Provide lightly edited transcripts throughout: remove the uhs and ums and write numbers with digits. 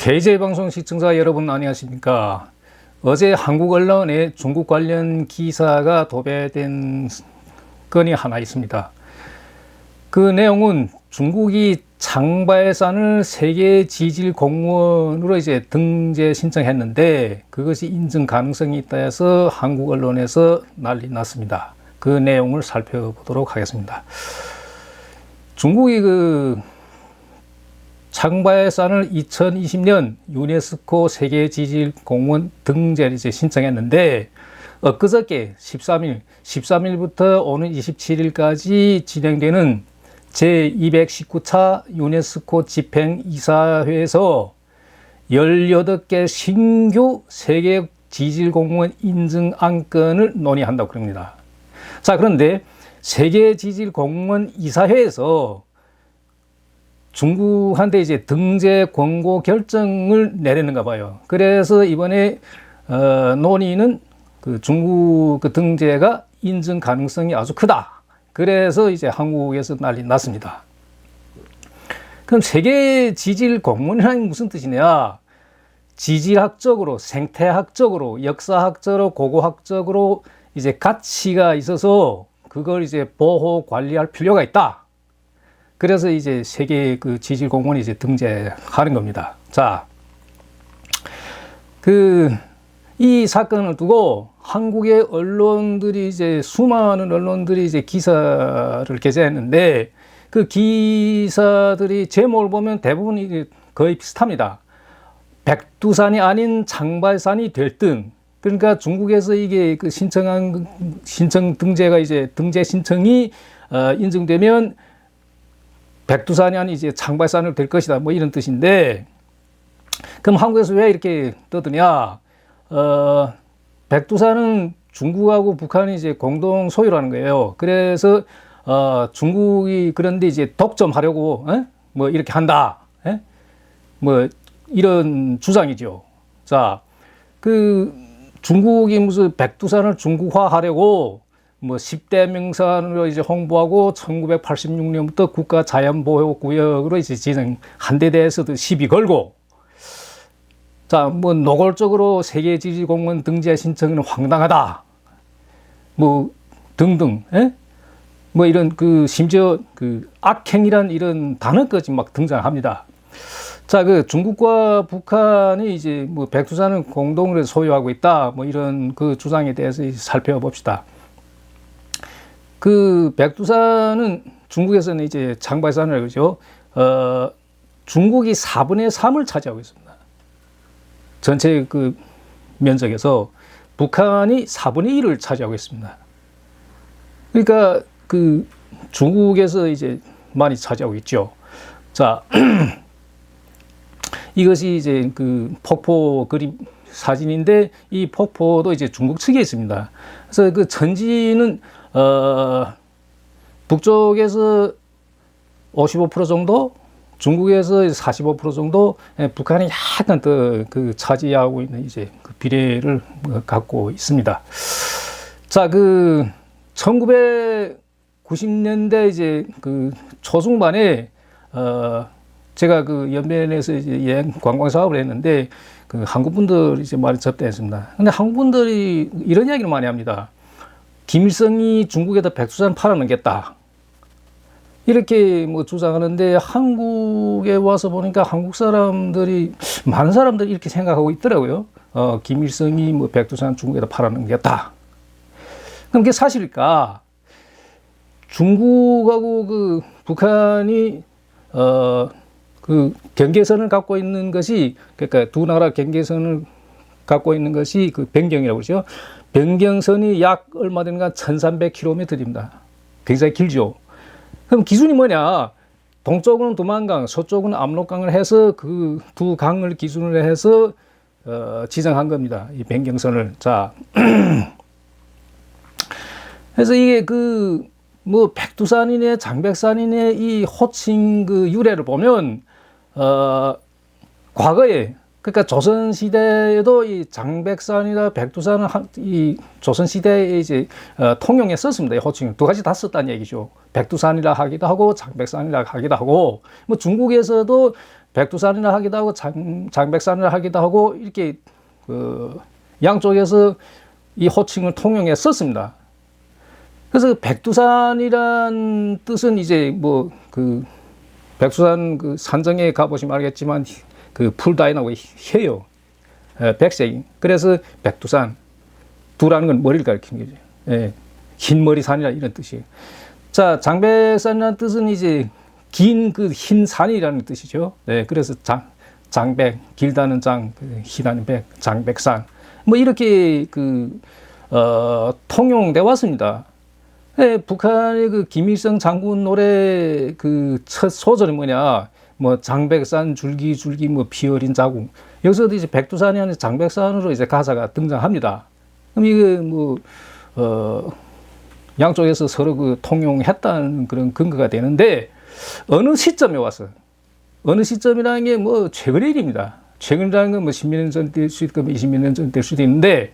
KJ방송 시청자 여러분 안녕하십니까? 어제 한국 언론에 중국 관련 기사가 도배된 건이 하나 있습니다. 그 내용은 중국이 장발산을 세계 지질 공원으로 이제 등재 신청했는데 그것이 인증 가능성이 있다 해서 한국 언론에서 난리 났습니다. 그 내용을 살펴보도록 하겠습니다. 중국이 장발산을 2020년 유네스코 세계지질공원 등재를 이제 신청했는데 엊그저께 13일부터 오는 27일까지 진행되는 제219차 유네스코 집행이사회에서 18개 신규 세계지질공원 인증 안건을 논의한다고 그럽니다. 자, 그런데 세계지질공원 이사회에서 중국한테 이제 등재 권고 결정을 내렸는가 봐요. 그래서 이번에 논의는 중국 등재가 인증 가능성이 아주 크다. 그래서 이제 한국에서 난리 났습니다. 그럼 세계 지질 공원이라는 무슨 뜻이냐? 지질학적으로, 생태학적으로, 역사학적으로, 고고학적으로 이제 가치가 있어서 그걸 이제 보호 관리할 필요가 있다. 그래서 이제 세계 지질 공원이 이제 등재하는 겁니다. 자, 이 사건을 두고 한국의 언론들이 이제 수많은 언론들이 이제 기사를 게재했는데 그 기사들이 제목을 보면 대부분 거의 비슷합니다. 백두산이 아닌 장발산이 될 등. 그러니까 중국에서 이게 신청 등재가 이제 등재 신청이 인증되면 백두산이 아닌 이제 장발산을 될 것이다. 뭐 이런 뜻인데, 그럼 한국에서 왜 이렇게 떠드냐? 백두산은 중국하고 북한이 이제 공동 소유라는 거예요. 그래서 중국이 그런데 이제 독점하려고 뭐 이렇게 한다. 뭐 이런 주장이죠. 자, 중국이 무슨 백두산을 중국화하려고 뭐 10대 명산으로 이제 홍보하고 1986년부터 국가 자연보호구역으로 이제 지정한 데 대해서도 시비 걸고, 자, 뭐 노골적으로 세계지질공원 등재 신청은 황당하다. 뭐 등등, 뭐 이런 심지어 악행이란 이런 단어까지 막 등장합니다. 자, 중국과 북한이 이제 뭐 백두산을 공동으로 소유하고 있다. 뭐 이런 주장에 대해서 살펴봅시다. 백두산은 중국에서는 이제 장발산을 그러죠. 중국이 4분의 3을 차지하고 있습니다. 전체 면적에서 북한이 4분의 1을 차지하고 있습니다. 그러니까 중국에서 이제 많이 차지하고 있죠. 자, 이것이 이제 폭포 그림 사진인데 이 폭포도 이제 중국 측에 있습니다. 그래서 전지는 북쪽에서 55% 정도, 중국에서 45% 정도, 북한이 약간 더 차지하고 있는 이제 비례를 갖고 있습니다. 자, 1990년대 이제 초중반에 제가 연변에서 이제 여행 관광 사업을 했는데 한국 분들이 이제 많이 접대했습니다. 근데 한국 분들이 이런 이야기를 많이 합니다. 김일성이 중국에다 백두산 팔아넘겼다. 이렇게 뭐 주장하는데 한국에 와서 보니까 한국 사람들이, 많은 사람들이 이렇게 생각하고 있더라고요. 김일성이 뭐 백두산 중국에다 팔아넘겼다. 그럼 그게 사실일까? 중국하고 북한이, 경계선을 갖고 있는 것이, 그러니까 두 나라 경계선을 갖고 있는 것이 변경이라고 그러죠. 변경선이 약 얼마 되는가 1300km입니다. 굉장히 길죠. 그럼 기준이 뭐냐? 동쪽은 두만강, 서쪽은 압록강을 해서 두 강을 기준으로 해서 지정한 겁니다. 이 변경선을. 자, 그래서 이게 뭐 백두산이네 장백산이네 이 호칭 유래를 보면 과거에 그러니까 조선 시대에도 이 장백산이나 백두산은 이 조선 시대에 이제 통용에 썼습니다. 이 호칭 두 가지 다 썼다는 얘기죠. 백두산이라 하기도 하고 장백산이라 하기도 하고, 뭐 중국에서도 백두산이라 하기도 하고 장백산이라 하기도 하고, 이렇게 그 양쪽에서 이 호칭을 통용해 썼습니다. 그래서 백두산이란 뜻은 이제 뭐 그 백두산 그 산정에 가보시면 알겠지만 그 풀다인하고 해요. 백색이. 그래서 백두산. 두라는 건 머리를 가리키는 거죠. 예. 흰 머리 산이라 이런 뜻이에요. 자, 장백산이라는 뜻은 이제 긴 그 흰 산이라는 뜻이죠. 예. 그래서 장백, 길다는 장, 희다는 백, 장백산. 뭐 이렇게 통용돼 왔습니다. 예, 북한의 그 김일성 장군 노래 그 첫 소절이 뭐냐, 뭐 장백산 줄기줄기 뭐 피 어린 자국. 여기서도 이제 백두산이 아니라 장백산으로 이제 가사가 등장합니다. 그럼 이게 뭐 양쪽에서 서로 그 통용했다는 그런 근거가 되는데, 어느 시점에 와서, 어느 시점이라는 게 뭐 최근의 일입니다. 최근이라는 건 뭐 10몇 년 전 될 수도 있고 20몇 년 전 될 수도 있는데,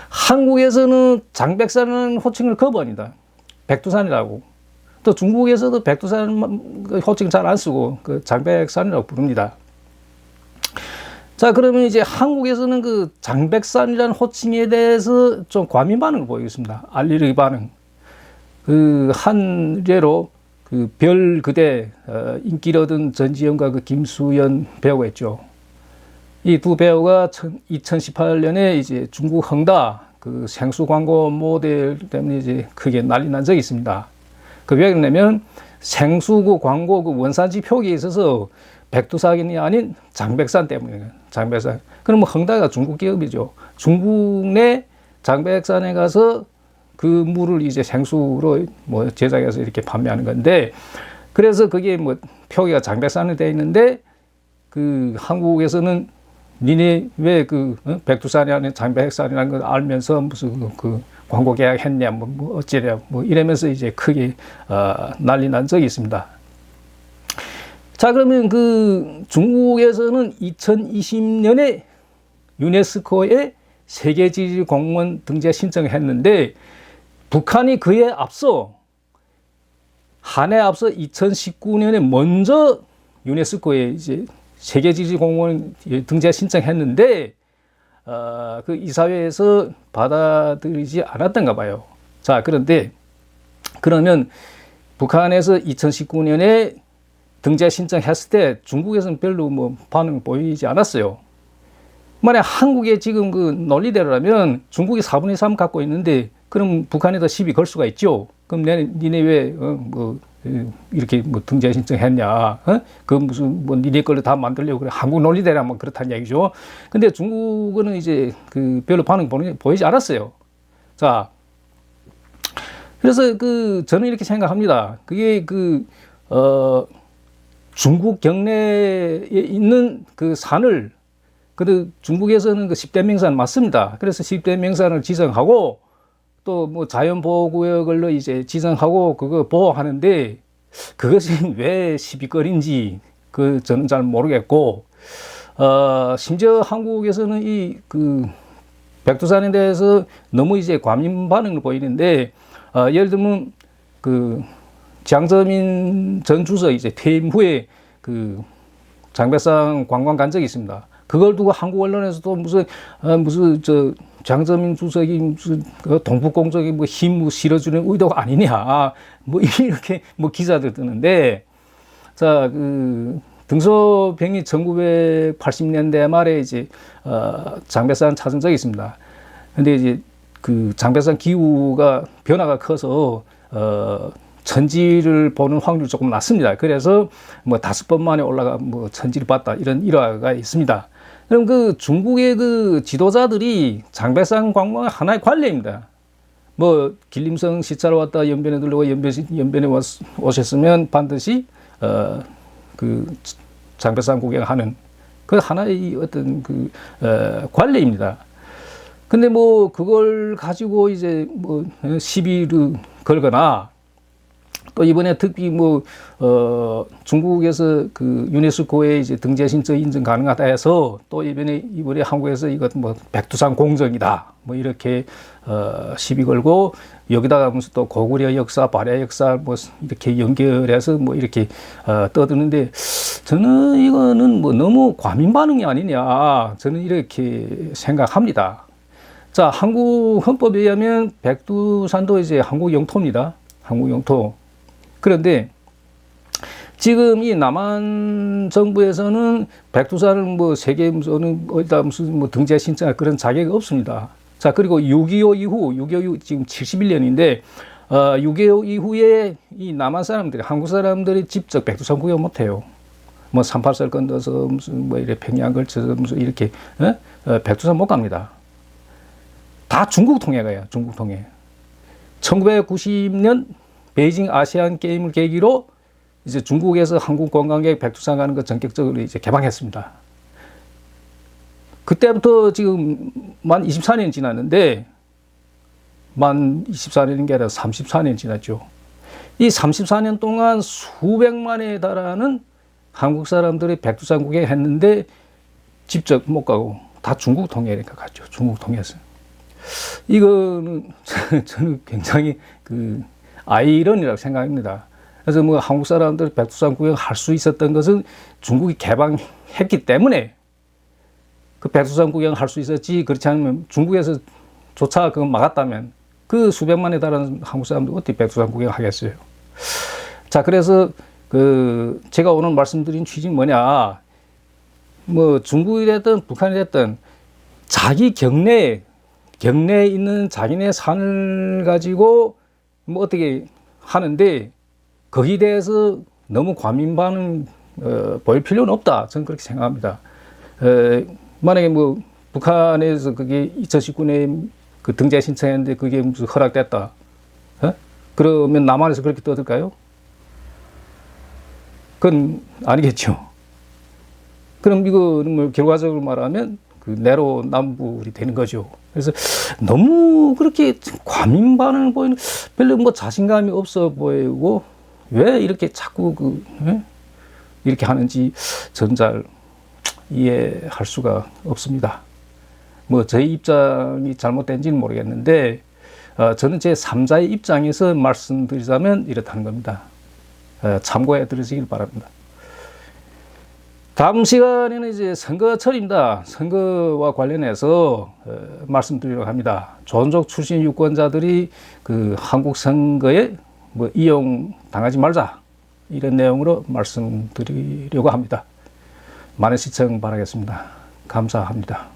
한국에서는 장백산은 호칭을 거부합니다. 백두산이라고. 또 중국에서도 백두산 호칭 잘 안 쓰고 그 장백산이라고 부릅니다. 자, 그러면 이제 한국에서는 그 장백산이라는 호칭에 대해서 좀 과민 반응을 보이겠습니다. 알리르기 반응. 그 한 예로 그 별 그대 인기를 얻은 전지현과 그 김수연 배우가 있죠. 이 두 배우가 2018년에 이제 중국 헝다 그 생수 광고 모델 때문에 이제 크게 난리 난 적이 있습니다. 그 왜 그러냐면 생수 그 광고 그 원산지 표기에 있어서 백두산이 아닌 장백산 때문이에요. 장백산. 그럼 뭐 헝다가 중국 기업이죠. 중국 내 장백산에 가서 그 물을 이제 생수로 뭐 제작해서 이렇게 판매하는 건데, 그래서 그게 뭐 표기가 장백산이 돼 있는데, 그 한국에서는 니네 왜 그 백두산이 아닌 장백산이라는 걸 알면서 무슨 그 광고 계약했냐, 뭐 어찌냐, 뭐 이러면서 이제 크게 난리 난 적이 있습니다. 자, 그러면 그 중국에서는 2020년에 유네스코에 세계지리공원 등재 신청을 했는데, 북한이 그에 앞서 한 해 앞서 2019년에 먼저 유네스코에 이제 세계지리공원 등재 신청했는데 그 이사회에서 받아들이지 않았던가 봐요. 자, 그런데 그러면 북한에서 2019년에 등재 신청했을 때 중국에서는 별로 뭐 반응 보이지 않았어요. 만약 한국의 지금 그 논리대로라면 중국이 4분의 3 갖고 있는데, 그럼 북한에다 시비 걸 수가 있죠. 그럼 니네 왜 뭐 이렇게 뭐 등재 신청했냐? 그 무슨 뭐 니네 걸로 다 만들려고 그래. 한국 논리대로라면 그렇다는 얘기죠. 근데 중국은 이제 그 별로 반응 보이지 않았어요. 자, 그래서 그 저는 이렇게 생각합니다. 그게 중국 경내에 있는 그 산을, 그래도 중국에서는 그 10대 명산 맞습니다. 그래서 10대 명산을 지정하고 또 뭐 자연보호구역을 이제 지정하고 그거 보호하는데, 그것이 왜 시비거리인지 저는 잘 모르겠고, 심지어 한국에서는 이 그 백두산에 대해서 너무 이제 과민 반응을 보이는데, 예를 들면 그 장저민 전 주석 이제 퇴임 후에 그 장백산 관광 간 적이 있습니다. 그걸 두고 한국 언론에서도 무슨 장저민 주석이 무슨 동북공적인 뭐 힘 실어주는 의도가 아니냐, 뭐 이렇게 뭐 기사들 뜨는데, 자, 그 등소병이 1980년대 말에 이제 장백산 찾은 적이 있습니다. 근데 이제 그 장백산 기후가 변화가 커서 천지를 보는 확률이 조금 낮습니다. 그래서 뭐 5번 만에 올라가 뭐 천지를 봤다, 이런 일화가 있습니다. 그럼 그 중국의 그 지도자들이 장백산 관광은 하나의 관례입니다. 뭐 길림성 시차로 왔다 연변에 들르고 연변에 오셨으면 반드시 그 장백산 구경하는 그 하나의 어떤 그 관례입니다. 근데 뭐 그걸 가지고 이제 뭐 시비를 걸거나 또 이번에 특히 중국에서 그 유네스코에 이제 등재 신청 인증 가능하다 해서 또 이번에 한국에서 이것 백두산 공정이다. 이렇게, 시비 걸고 여기다가 무슨 또 고구려 역사, 발해 역사 이렇게 연결해서 이렇게, 떠드는데 저는 이거는 너무 과민 반응이 아니냐. 저는 이렇게 생각합니다. 자, 한국 헌법에 의하면 백두산도 이제 한국 영토입니다. 한국 영토. 그런데 지금 이 남한 정부에서는 백두산을 세계 어디다 무슨 등재 신청할 그런 자격이 없습니다. 자, 그리고 6.25 이후 지금 71년인데, 6.25 이후에 이 남한 사람들이, 한국 사람들이 직접 백두산 구경 못 해요. 38설 건너서 무슨 이렇게 평양 걸쳐서 무슨 이렇게, 백두산 못 갑니다. 다 중국 통해 가요, 중국 통해. 1990년 베이징 아시안 게임을 계기로 이제 중국에서 한국 관광객 백두산 가는 거 전격적으로 이제 개방했습니다. 그때부터 지금 만 24년 지났는데, 만 24년인 게 아니라 34년 지났죠. 이 34년 동안 수백만에 달하는 한국 사람들이 백두산 구경했는데 직접 못 가고 다 중국 통해니까 갔죠. 중국 통해서. 이거는 저는 굉장히 아이러니라고 생각합니다. 그래서 한국 사람들 백두산 구경할 수 있었던 것은 중국이 개방했기 때문에 그 백두산 구경할 수 있었지, 그렇지 않으면 중국에서 조차 그거 막았다면 그 수백만에 달하는 한국 사람들 어떻게 백두산 구경하겠어요. 자, 그래서 제가 오늘 말씀드린 취지는 뭐냐, 중국이 됐든 북한이 됐든 자기 경내에 있는 자기네 산을 가지고 어떻게 하는데 거기에 대해서 너무 과민 반응 보일 필요는 없다. 저는 그렇게 생각합니다. 만약에 북한에서 그게 2019년에 그 등재 신청했는데 그게 무슨 허락됐다. 그러면 남한에서 그렇게 떠들까요? 그건 아니겠죠. 그럼 이거는 결과적으로 말하면 내로남불이 되는 거죠. 그래서 너무 그렇게 과민 반응을 보이는, 별로 자신감이 없어 보이고, 왜 이렇게 자꾸 이렇게 하는지 저는 잘 이해할 수가 없습니다. 저희 입장이 잘못된지는 모르겠는데, 저는 제 3자의 입장에서 말씀드리자면 이렇다는 겁니다. 참고해 들으시길 바랍니다. 다음 시간에는 이제 선거철입니다. 선거와 관련해서 말씀드리려고 합니다. 조선족 출신 유권자들이 한국 선거에 이용 당하지 말자, 이런 내용으로 말씀드리려고 합니다. 많은 시청 바라겠습니다. 감사합니다.